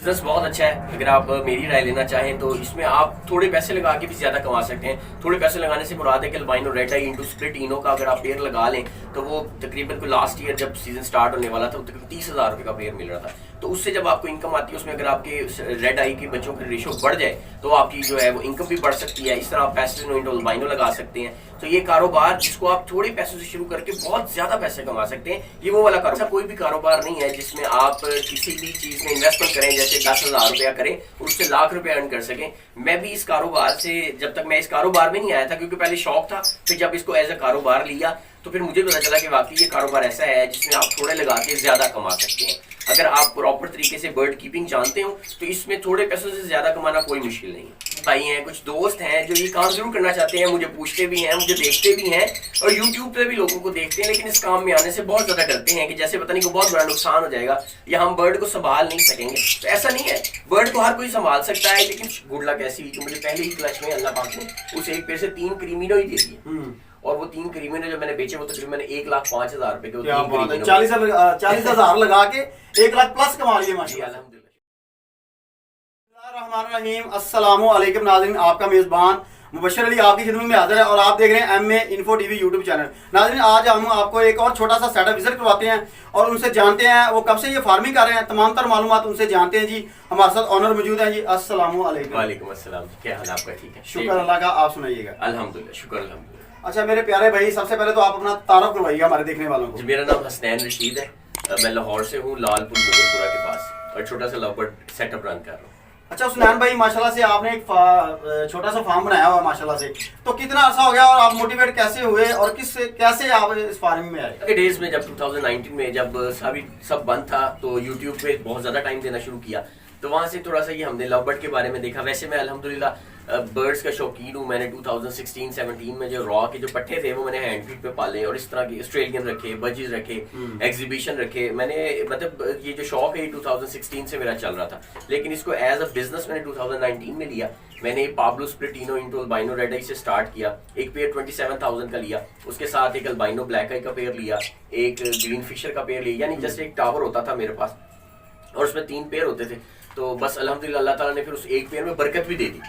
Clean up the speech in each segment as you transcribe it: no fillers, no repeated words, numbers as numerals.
Business बहुत अच्छा है। अगर आप मेरी राय लेना चाहें तो इसमें आप थोड़े पैसे लगा के भी ज्यादा कमा सकते हैं। थोड़े पैसे लगाने से मुराद है कि अल्बाइनो रेड आई इंटू स्प्लिट इनो का अगर आप पेयर लगा लें तो वो तकरीबन को लास्ट ईयर जब सीजन स्टार्ट होने वाला था तकरीबन 30,000 रुपये का पेयर मिल रहा था। तो उससे जब आपको इनकम आती है उसमें अगर आपके रेड आई के बच्चों का रेशो बढ़ जाए तो आपकी जो है वो इनकम भी बढ़ सकती है। इस तरह आप पैसे इंटू अल्बाइनो लगा सकते हैं। तो ये कारोबार जिसको आप थोड़े पैसों से शुरू करके बहुत ज्यादा पैसे कमा सकते हैं, ये वो वाला कारोबार। कोई भी कारोबार नहीं है जिसमें आप किसी भी चीज में इन्वेस्टमेंट करें, जैसे 10,000 रुपया करें और उससे लाख रुपए अर्न कर सकें। मैं भी इस कारोबार से, जब तक मैं इस कारोबार में नहीं आया था, क्योंकि पहले शौक था, फिर जब इसको एज अ कारोबार लिया तो फिर मुझे पता चला कि वाकई ये कारोबार ऐसा है जिसमें आप थोड़े लगा के ज्यादा कमा सकते हैं। अगर आप प्रॉपर तरीके से बर्ड कीपिंग जानते हो तो इसमें थोड़े पैसों से ज्यादा कमाना कोई मुश्किल नहीं है। भाई हैं, कुछ दोस्त हैं जो ये काम जरूर करना चाहते हैं, मुझे पूछते भी हैं, मुझे देखते भी हैं और यूट्यूब पे भी लोगों को देखते हैं, लेकिन इस काम में आने से बहुत ज्यादा डरते हैं कि जैसे पता नहीं को बहुत बड़ा नुकसान हो जाएगा या हम बर्ड को संभाल नहीं सकेंगे। तो ऐसा नहीं है, बर्ड को हर कोई संभाल सकता है, लेकिन गुड लक ऐसी कि मुझे पहले ही क्लच में अल्लाह पाक ने उस एक पेड़ से 3 क्रीमिनो ही दे दिए और वो 3 क्रीमिनो जो मैंने बेचे वो तकरीबन 1,05,000 रुपए के। 40,000 लगा के 1 लाख प्लस कमा लिए माशाल्लाह। अस्सलामु अलैकुम नाज़रीन, आपका मेज़बान मुबशर अली आपकी खिदमत में हाजिर है और आप देख रहे हैं MA info TV YouTube channel. नाज़रीन, आज हम आपको एक और छोटा सा सेटअप विजिट करवाते हैं और उनसे जानते हैं वो कब से ये फार्मिंग कर रहे हैं, तमाम तर मालूमात उनसे जानते हैं। जी हमारे साथ ऑनर मौजूद हैं। जी अस्सलामु अलैकुम। वालेकुम अस्सलाम, क्या हाल आपका? ठीक है, शुक्र अल्लाह का, आप सुनाइएगा। अल्हम्दुलिल्लाह, शुक्र अल्हम्दुलिल्लाह। अच्छा मेरे प्यारे भाई, सबसे पहले तो आप अपना तारुफ करवाइएगा हमारे देखने वालों को। मेरा नाम हसनैन रशीद है, मैं लाहौर से हूँ, लालपुर मुगलपुरा के पास, और छोटा सा लवबर्ड सेटअप रन कर रहा हूँ। अच्छा हुसनैन भाई, माशाल्लाह से आपने एक छोटा सा फार्म बनाया हुआ माशाल्लाह से, तो कितना अर्सा हो गया और आप मोटिवेट कैसे हुए और कैसे आप इस फार्मिंग में आए? डेज में जब 2019 में जब सब बंद था तो यूट्यूब पे बहुत ज़्यादा टाइम देना शुरू किया, तो वहाँ से थोड़ा सा ये हमने लव बर्ड के बारे में देखा। वैसे मैं अल्हम्दुलिल्लाह बर्ड्स का शौकीन हूँ। मैंने 2016-17 में जो रॉ के जो पट्टे थे वो मैंने हैंड फीड पे पाले और इस तरह के ऑस्ट्रेलियन रखे, बजीज रखे, एग्जीबिशन रखे। मैंने मतलब ये जो शौक है 2016 से मेरा चल रहा था, लेकिन इसको एज अ बिजनेस मैंने 2019 में लिया। मैंने पाब्लो स्प्लिट इनो इंटू अल्बाइनो रेड आई से स्टार्ट किया। एक पेयर 27,000 का लिया, उसके साथ एक अल्बाइनो ब्लैक आई का पेयर लिया, एक ग्रीन फिशर का पेयर लिया, यानी जस्ट एक टावर होता था मेरे पास और उसमें 3 पेयर होते थे। तो बस अल्हम्दुलिल्लाह अल्लाह ताला ने फिर उस एक पेयर में बरकत भी दे दी।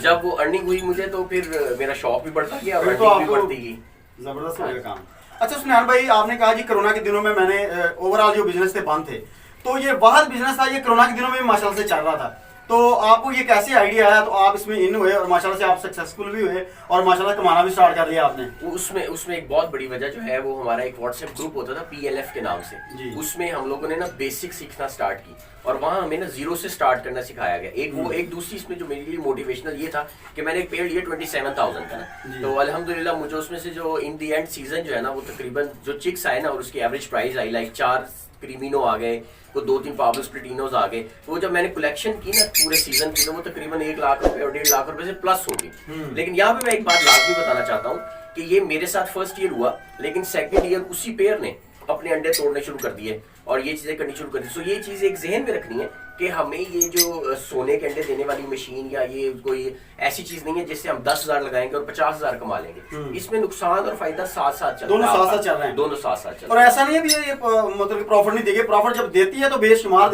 जब वो अर्निंग हुई मुझे तो फिर मेरा शौक भी बढ़ता गया और अर्निंग भी बढ़ती गई। जबरदस्त हो गया काम। अच्छा सुनैन भाई, आपने कहा जी कोरोना के दिनों में मैंने ओवरऑल जो बिजनेस थे बंद थे, तो ये वाहद बिजनेस था, ये कोरोना के दिनों में माशाल्लाह से चल रहा था, तो आपको ये कैसे आइडिया आया? तो आप इसमें इन हुए और माशाल्लाह से आप सक्सेसफुल भी हुए और माशाल्लाह कमाना भी स्टार्ट कर लिया आपने। उसमें एक बहुत बड़ी वजह जो है वो हमारा एक व्हाट्सएप ग्रुप होता था PLF के नाम से। उसमें हम लोगों ने ना बेसिक सीखना स्टार्ट की और वहाँ हमें ना जीरो से स्टार्ट करना सिखाया गया। एक दूसरी इसमें जो मेरे लिए मोटिवेशनल ये था कि मैंने एक पेड़ लिया 27,000 का ना, तो अल्हम्दुलिल्लाह मुझे उसमें से जो इन दी एंड सीजन जो है ना वो तकरीबन जो चिक्स आए ना और उसकी एवरेज प्राइस आई लाइक 4 क्रीमिनो आ गए, को 2-3 पाब्लो स्प्लिटिनोज आ गए। वो जब मैंने कलेक्शन की ना पूरे सीजन की तो वो तकरीबन 1 लाख रुपए और 1.5 लाख रुपए से प्लस होगी। लेकिन यहाँ पे मैं एक बात लाजमी बताना चाहता हूँ कि ये मेरे साथ फर्स्ट ईयर हुआ, लेकिन सेकंड ईयर उसी पेयर ने अपने अंडे तोड़ने शुरू कर दिए और ये चीजें करनी शुरू कर दी। सो ये चीज एक जहन में रखनी है कि हमें ये जो सोने के अंडे देने वाली मशीन या ये कोई ऐसी चीज नहीं है जिससे हम 10,000 लगाएंगे और 50,000 कमा लेंगे। इसमें नुकसान और फायदा साथ साथ चल रहा है, दोनों साथ साथ चल रहे हैं, दोनों साथ साथ चल रहे हैं। और ऐसा नहीं है भी ये मतलब प्रॉफिट नहीं देगी, प्रॉफिट जब देती है तो बेशुमार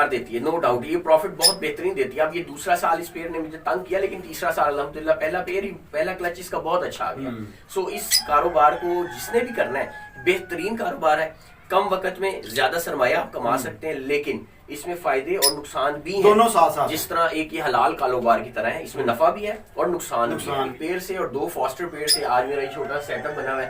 देती है, नो डाउट ये प्रॉफिट बहुत बेहतरीन देती है। अब ये दूसरा साल इस पेयर ने मुझे तंग किया, लेकिन तीसरा साल अल्हम्दुलिल्लाह पहला क्लच इसका बहुत अच्छा आ गया। सो इस कारोबार को जिसने भी करना है, बेहतरीन कारोबार है, कम वक्त में ज्यादा सरमाया आप कमा सकते हैं, लेकिन इसमें फायदे और नुकसान भी हैं, दोनों साथ साथ। जिस तरह एक ये हलाल कारोबार की तरह है, इसमें नफा भी है और नुकसान भी है। पेड़ से और 2 फॉस्टर पेड़ से आज मेरा ये छोटा सेटअप बना हुआ है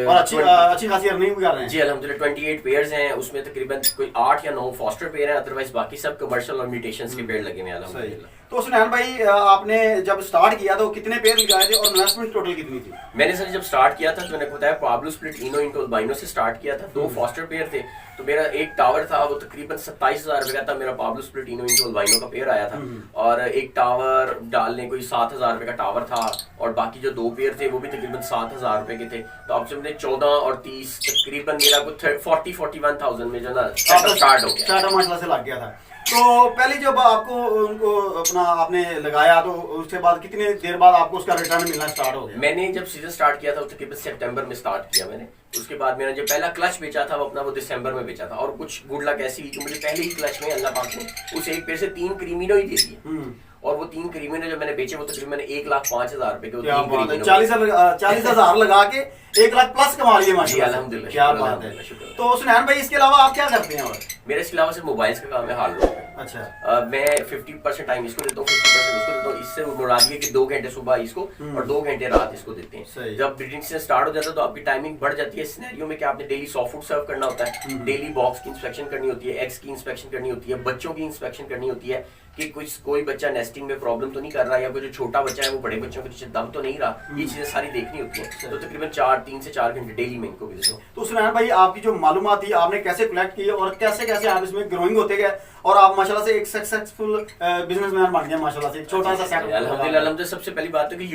और अच्छी खासी अर्निंग भी कर रहे हैं। जी अल्हम्दुलिल्लाह 28 पेयर्स हैं, उसमें तकरीबन कोई 8 या 9 फॉस्टर पेड़ हैं, अदरवाइज बाकी सब कमर्शियल और म्यूटेशंस के पेड़ लगे हुए हैं अल्हम्दुलिल्लाह। तो सुनैन भाई, आपने जब स्टार्ट किया तो कितने पेड़ लगाए थे और इन्वेस्टमेंट टोटल कितनी थी? मैंने सर जब स्टार्ट किया था तो मैंने बताया पाब्लो स्प्लिट इनो इंटू अल्बाइनो से स्टार्ट किया था। 2 फॉस्टर पेयर थे, तो मेरा एक टावर था वो तकरीबन 27,000 रुपए का था। मेरा पाब्लो स्प्लिट इनो इंटू अल्बाइनो का पेयर आया था और एक टावर डालने कोई 7,000 रुपए का टावर था और बाकी जो 2 पेयर थे वो भी तकरीबन 7,000 रुपए के थे। तो अब जब मैंने 14 और 30 तकरीबन मेरा को 40-41,000 में जो ना स्टार्ट हो गया, माशाल्लाह से लग गया था। तो पहले जब आपको उनको अपना आपने लगाया तो उसके बाद कितने देर बाद आपको उसका रिटर्न मिलना स्टार्ट हो गया? मैंने जब सीजन स्टार्ट किया था तकरीबन सितंबर में स्टार्ट किया मैंने। उसके बाद मैंने जो पहला क्लच बेचा था वो अपना वो दिसंबर में बेचा था। और कुछ गुड लक ऐसी हुई कि मुझे पहले ही क्लच में अल्लाह पाक ने उसे एक पेड़ से 3 क्रीमिनो ही दे दिए। और वो 3 क्रीमिनो जो मैंने बेचे वो तकरीबन 1,05,000 रुपए के। 40,000 लगा के 1 लाख प्लस कमा लिए माशाल्लाह। अल्हम्दुलिल्लाह, क्या बात है। तो सुनैन भाई इसके अलावा आप क्या करते हैं? और मेरे इसके अलावा सिर्फ मोबाइल्स का काम है हाल में। अच्छा। मैं 50% टाइम इसको देता हूँ, 50% उसको देता हूँ। इससे मुराद ये कि 2 घंटे सुबह इसको और 2 घंटे रात इसको देते हैं। जब ब्रीडिंग से स्टार्ट हो जाता है तो आपकी टाइमिंग बढ़ जाती है। सिनेरियो में कि आपने डेली सॉफ्ट फूड सर्व करना होता है, डेली बॉक्स की इंस्पेक्शन करनी होती है, एग्स की इंस्पेक्शन करनी होती है, बच्चों की इंस्पेक्शन करनी होती है कि कोई बच्चा नेस्टिंग में प्रॉब्लम तो नहीं कर रहा, या कोई जो छोटा बच्चा है वो बड़े बच्चों के पीछे दम तो नहीं रहा। ये चीजें सारी देखनी होती है। तो तकरीबन 3 से 4 घंटे डेली में इनको भी देता हूँ। तो सुनैन भाई आपकी जो मालूमात थी आपने कैसे कलेक्ट की और कैसे कैसे आप इसमें ग्रोइंग होते गए और आप माशाल्लाह से एक सक्सेसफुल बिजनेसमैन बन गए माशाल्लाह से, एक छोटा सा सेटअप? अल्हम्दुलिल्लाह। सबसे पहली बात है कि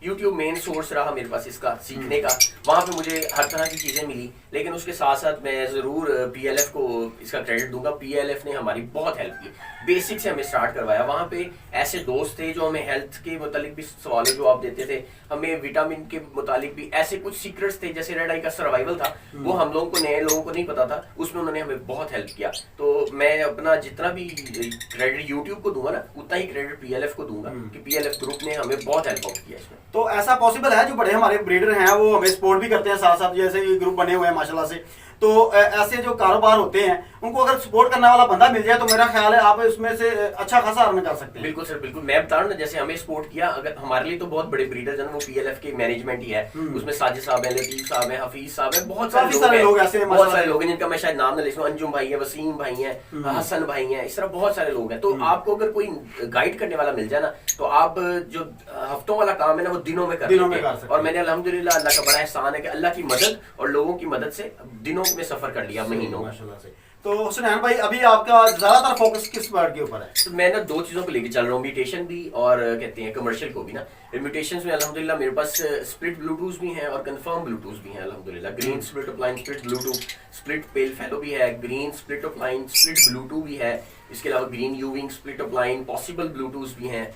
यूट्यूब मेन सोर्स रहा मेरे पास इसका सीखने का। वहाँ पे मुझे हर तरह की चीज़ें मिली। लेकिन उसके साथ साथ मैं ज़रूर PLF को इसका क्रेडिट दूंगा। PLF ने हमारी बहुत हेल्प की, बेसिक से हमें स्टार्ट करवाया। वहाँ पे ऐसे दोस्त थे जो हमें हेल्थ के मुतालिक भी सवालों जवाब देते थे, हमें विटामिन के मुतालिक भी ऐसे कुछ सीक्रेट्स थे। जैसे रेड आई का सर्वाइवल था, वो हम लोगों को, नए लोगों को नहीं पता था, उसमें उन्होंने हमें बहुत हेल्प किया। तो मैं अपना जितना भी क्रेडिट यूट्यूब को दूंगा ना, उतना ही क्रेडिट PLF को दूंगा कि PLF ग्रुप ने हमें बहुत हेल्प किया इसमें। तो ऐसा पॉसिबल है जो बड़े हमारे ब्रीडर हैं वो हमें सपोर्ट भी करते हैं साथ साथ, जैसे ये ग्रुप बने हुए हैं माशाल्लाह से। तो ऐसे जो कारोबार होते हैं उनको अगर सपोर्ट करने वाला बंदा मिल जाए तो मेरा ख्याल है आप इसमें से अच्छा खासा अर्न कर सकते हैं। बिल्कुल सर, बिल्कुल। मैं बता रहा हूँ ना, जैसे हमें सपोर्ट किया, अगर हमारे लिए तो बहुत बड़े ब्रीडर्स हैं वो PLF के मैनेजमेंट ही है। उसमें साजिद साहब है, लतीफ साहब है, हफीज साहब है, बहुत सारे लोग ऐसे हैं, बहुत सारे लोग हैं जिनका मैं शायद नाम न ले सकूं। अंजुम भाई है, वसीम भाई है, हसन भाई है, इस तरह बहुत सारे लोग हैं। तो आपको अगर कोई गाइड करने वाला मिल जाए ना, तो आप जो हफ्तों वाला काम है ना वो दिनों में कर सकते हैं। और मैंने अल्हम्दुलिल्लाह अल्लाह का बड़ा एहसान है कि अल्लाह की मदद और लोगों की मदद से दिनों में सफर कर लिया, महीनों माशाल्लाह से। तो सुनैन भाई अभी आपका ज्यादातर फोकस किस बर्ड के ऊपर है? तो मैं ना 2 चीजों को लेके चल रहा हूँ, म्यूटेशन भी और कहते हैं कमर्शियल को भी ना। म्यूटेशंस में अल्हम्दुलिल्लाह मेरे पास स्प्लिट ब्लूटूथ भी हैं और कंफर्म ब्लूटूथ भी हैं अल्हम्दुलिल्लाह। Green split of line split Bluetooth, split pale fellow भी है, green split of line split Bluetooth भी है। इसके अलावा ग्रीन यूविंग split of line possible Bluetooth भी हैं,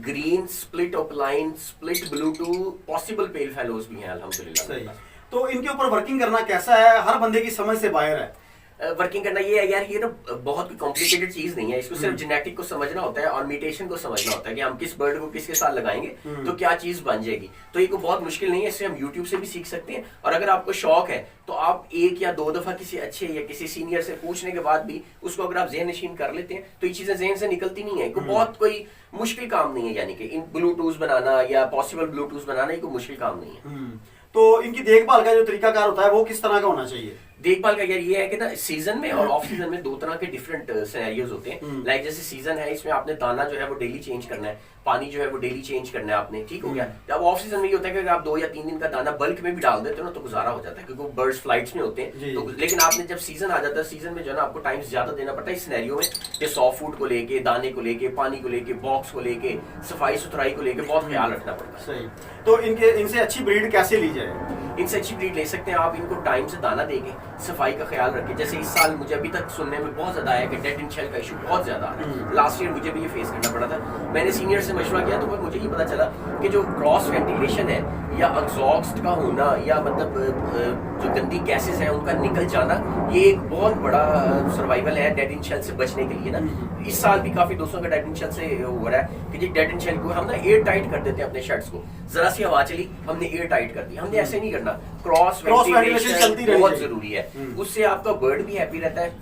green split of line split Bluetooth possible pale fellows भी हैं अल्हम्दुलिल्लाह। तो इनके ऊपर वर्किंग करना कैसा है? हर बंदे की समझ से बाहर है। वर्किंग करना ये है यार, ये ना बहुत कॉम्प्लिकेटेड चीज नहीं है। इसको सिर्फ जेनेटिक को समझना होता है और म्यूटेशन को समझना होता है कि हम किस बर्ड को किसके साथ लगाएंगे तो क्या चीज बन जाएगी। तो ये को बहुत मुश्किल नहीं है, इससे हम यूट्यूब से भी सीख सकते हैं। और अगर आपको शौक है तो आप 1 या 2 दफा किसी अच्छे या किसी सीनियर से पूछने के बाद भी उसको अगर आप ज़हन नशीन कर लेते हैं तो ये चीजें ज़हन से निकलती नहीं है। बहुत कोई मुश्किल काम नहीं है, यानी कि इन ब्लूटूथ बनाना या पॉसिबल ब्लूटूथ बनाना ये कोई मुश्किल काम नहीं है। तो इनकी देखभाल का जो तरीकाकार होता है वो किस तरह का होना चाहिए? देखभाल का यार ये है कि ना, सीजन में और ऑफ सीजन में 2 तरह के डिफरेंट सिनेरियोज होते हैं। लाइक जैसे सीजन है, इसमें आपने दाना जो है वो डेली चेंज करना है, पानी जो है वो डेली चेंज करना है आपने, ठीक हो गया। जब ऑफ सीजन में ये होता है कि अगर आप 2 या 3 दिन का दाना बल्क में भी डाल देते हो ना तो गुजारा हो जाता है, क्योंकि बर्ड्स फ्लाइट्स में होते हैं। तो लेकिन आपने जब सीजन आ जाता है, सीजन में जो है ना आपको टाइम ज्यादा देना पड़ता है इस सिनेरियो में कि सॉफ्ट फूड को लेके, दाने को लेके, पानी को लेके, बॉक्स को लेके, सफाई सुथराई को लेके बहुत ख्याल रखना पड़ता है। सही। तो इनसे अच्छी ब्रीड कैसे ली जाए? इनसे अच्छी ब्रीड ले सकते हैं आप इनको टाइम से दाना देके, सफाई का ख्याल रखें। जैसे इस साल मुझे अभी तक सुनने में बहुत ज्यादा आया कि डेड इन शेल का इशू बहुत ज्यादा आ रहा है। लास्ट ईयर मुझे भी ये फेस करना पड़ा था। मैंने सीनियर से मशवरा किया तो मुझे ये पता चला कि जो क्रॉस वेंटिलेशन है या एग्जॉस्ट का होना या मतलब जो गंदी गैसेस हैं उनका निकल जाना, ये एक बहुत बड़ा सर्वाइवल है डेड इन शेल से बचने के लिए ना। इस साल भी काफी दोस्तों का डेड इन शेल से हो रहा है कि डेड इन शेल को हम ना एयर टाइट कर देते हैं अपने शर्ट्स को, जरा सी हवा चली हमने एयर टाइट कर दी। हमने ऐसे नहीं करना, क्रॉस वेंटिलेशन चलती रही बहुत जरूरी है। उससे आपका बर्ड भी हैप्पी रहता है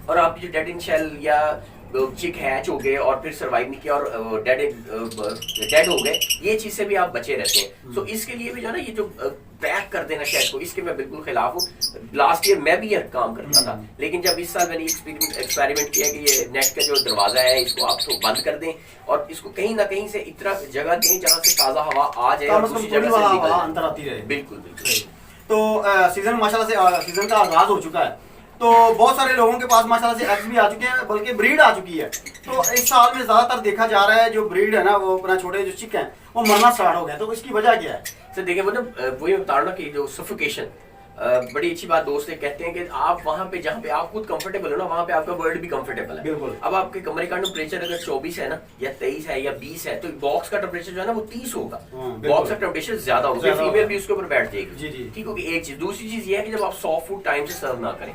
और आपकी जो डेड इन शेल या चिक हैच हो गए और फिर सर्वाइव नहीं किया और डेड हो गए, ये चीज से भी आप बचे रहते हैं। सो इसके लिए भी जो है ना, ये जो पैक कर देना शेड को, इसके मैं बिल्कुल खिलाफ हूँ। लास्ट ईयर मैं भी ये काम करता था, लेकिन जब इस साल मैंने एक्सपेरिमेंट किया कि ये नेट का जो दरवाजा है इसको आप तो बंद कर दें और इसको कहीं ना कहीं से इतना जगह दें जहाँ से ताजा हवा आ जाए और दूसरी जगह से निकल अंदर आती रहे। बिल्कुल बिल्कुल। तो सीजन माशाल्लाह से सीजन का आगाज हो चुका है, तो बहुत सारे लोगों के पास माशाल्लाह से एग्स भी आ चुके हैं, बल्कि ब्रीड आ चुकी है। तो इस साल में ज्यादातर देखा जा रहा है जो ब्रीड है ना, वो अपना छोटे जो चिक हैं वो मरना स्टार्ट हो गए। तो इसकी वजह क्या है? सर देखिए, मतलब वही बता रहा कि जो सफोकेशन बड़ी अच्छी बात दोस्त एक कहते हैं कि आप वहां पे जहाँ पे आप खुद कंफर्टेबल हो ना, वहां पे आपका बर्ड भी कंफर्टेबल है। बिल्कुल। अब आपके कमरे का टेम्परेचर अगर 24 है ना, या 23 है, या 20 है, तो बॉक्स का टेम्परेचर जो है ना वो 30 होगा। बॉक्स का टेम्परेचर ज्यादा होगा, फीमेल भी उसके ऊपर बैठ जाएगी। ठीक होगी। एक चीज, दूसरी चीज ये है कि जब आप सॉफ्ट फूड टाइम से सर्व ना करें,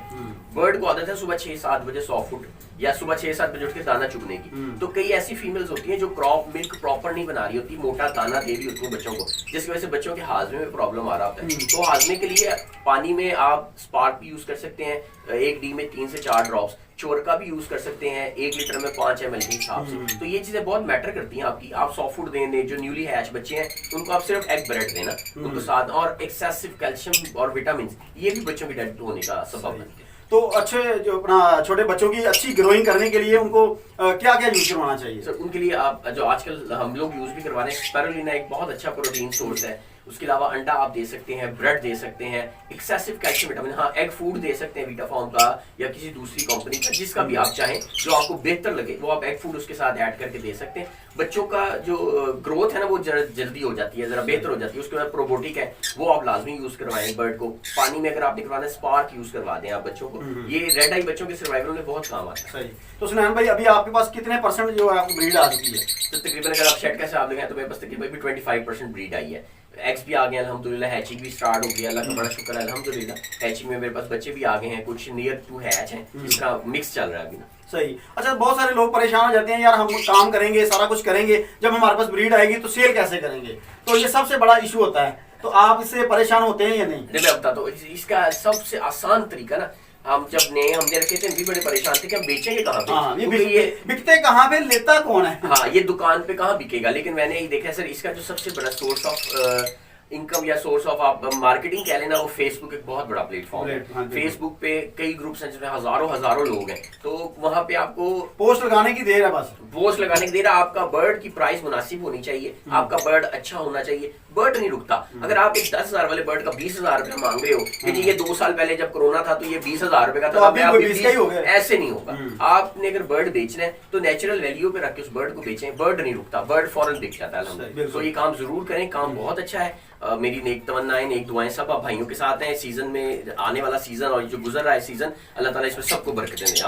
बर्ड को आदत है सुबह 6-7 बजे सॉफ्ट फूड या सुबह 6-7 बजे उठ के दाना चुगने की, तो कई ऐसी फीमेल्स होती हैं जो क्रॉप मिल्क प्रॉपर नहीं बना रही होती, मोटा दाना दे रही होती है बच्चों को, जिसकी वजह से बच्चों के हाजमे में प्रॉब्लम आ रहा होता है। तो हाजमे के लिए पानी में आप स्पार्क भी यूज कर सकते हैं, 1 डी में 3 से 4 ड्रॉप्स, चोरका भी यूज कर सकते हैं 1 लीटर में 5 ml के हिसाब से। तो ये चीजें बहुत मैटर करती हैं आपकी। आप सॉफ्ट फूड दें, जो न्यूली हैच बच्चे हैं उनको आप सिर्फ एग ब्रेड देना उनको साथ, और एक्सेसिव कैल्शियम और विटामिन ये भी बच्चों की डेड होने का सबब बनते हैं। तो अच्छे जो अपना छोटे बच्चों की अच्छी ग्रोइंग करने के लिए उनको क्या क्या यूज करवाना चाहिए? सर उनके लिए आप जो आजकल हम लोग यूज भी करवा रहे हैं, स्पाइरुलिना एक बहुत अच्छा प्रोटीन सोर्स है। उसके अलावा अंडा आप दे सकते हैं, ब्रेड दे सकते हैं, एक्सेसिव कैल्शियम विटामिन, हाँ एग फूड दे सकते हैं वीटाफॉर्म का या किसी दूसरी कंपनी का, जिसका भी आप चाहें, जो आपको बेहतर लगे वो आप एग फूड उसके साथ ऐड करके दे सकते हैं। बच्चों का जो ग्रोथ है ना वो जरा जल्दी हो जाती है, जरा बेहतर हो जाती है। उसके बाद प्रोबोटिक है वो आप लाजमी यूज करवाएं बर्ड को। पानी में अगर आपने करवाना है स्पार्क यूज करवा दें आप बच्चों को, ये रेड आई बच्चों के सर्वाइवल में बहुत काम आता है। सही। तो सुनैन भाई अभी आपके पास कितने % जो है आपको ब्रीड आ चुकी है? तो तकरीबन अगर आप शेड का हिसाब लगाएं तो मेरे पास तकरीबन 25% ब्रीड आई है। एग्स भी आ गए अल्हम्दुलिल्लाह, हैचिंग भी स्टार्ट हो गया, अल्लाह का बड़ा शुक्र है अल्हम्दुलिल्लाह। हैचिंग में मेरे पास बच्चे भी आ गए हैं, कुछ नियर टू हैच हैं, इस तरह मिक्स चल रहा है अभी। सही। अच्छा, बहुत सारे लोग परेशान हो जाते हैं, यार हम काम करेंगे, सारा कुछ करेंगे, जब हमारे पास ब्रीड आएगी तो सेल कैसे करेंगे? तो ये सबसे बड़ा इशू होता है। तो आप इससे परेशान होते हैं या नहीं? मैं बताता हूँ, इसका सबसे आसान तरीका ना, हम जब नए हमने रखे थे भी बड़े परेशान थे कि हम बेचेंगे कहाँ पे। हाँ, ये बिकते कहाँ पे, लेता कौन है? हाँ, ये दुकान पे कहाँ बिकेगा। लेकिन मैंने ये देखा सर, इसका जो सबसे बड़ा सोर्स ऑफ इनकम या सोर्स ऑफ आप मार्केटिंग कह लेना, वो फेसबुक एक बहुत बड़ा प्लेटफॉर्म है। फेसबुक पे कई ग्रुप्स हैं जिसमें हजारों लोग हैं, तो वहां पे आपको पोस्ट लगाने की देर है, बस पोस्ट लगाने की देर है। आपका बर्ड की प्राइस मुनासिब होनी चाहिए, आपका बर्ड अच्छा होना चाहिए। बर्ड नहीं रुकता। अगर आप एक 10,000 वाले बर्ड का 20,000 रुपया मांग रहे हो कि जी ये 2 साल पहले जब कोरोना था तो ये 20,000 रुपए का था, ऐसे नहीं होगा। आपने अगर बर्ड बेचना है तो नेचुरल वैल्यू पे रख के उस बर्ड को बेचें। बर्ड नहीं रुकता, बर्ड फौरन बिक जाता है। तो ये काम जरूर करें, काम बहुत अच्छा है। मेरी नेक तमन्नाएं, नेक दुआएं सब आप भाइयों के साथ हैं। सीजन में आने वाला सीजन और जो गुजर रहा है सीजन, अल्लाह ताला इसमें सबको बरकतें दें।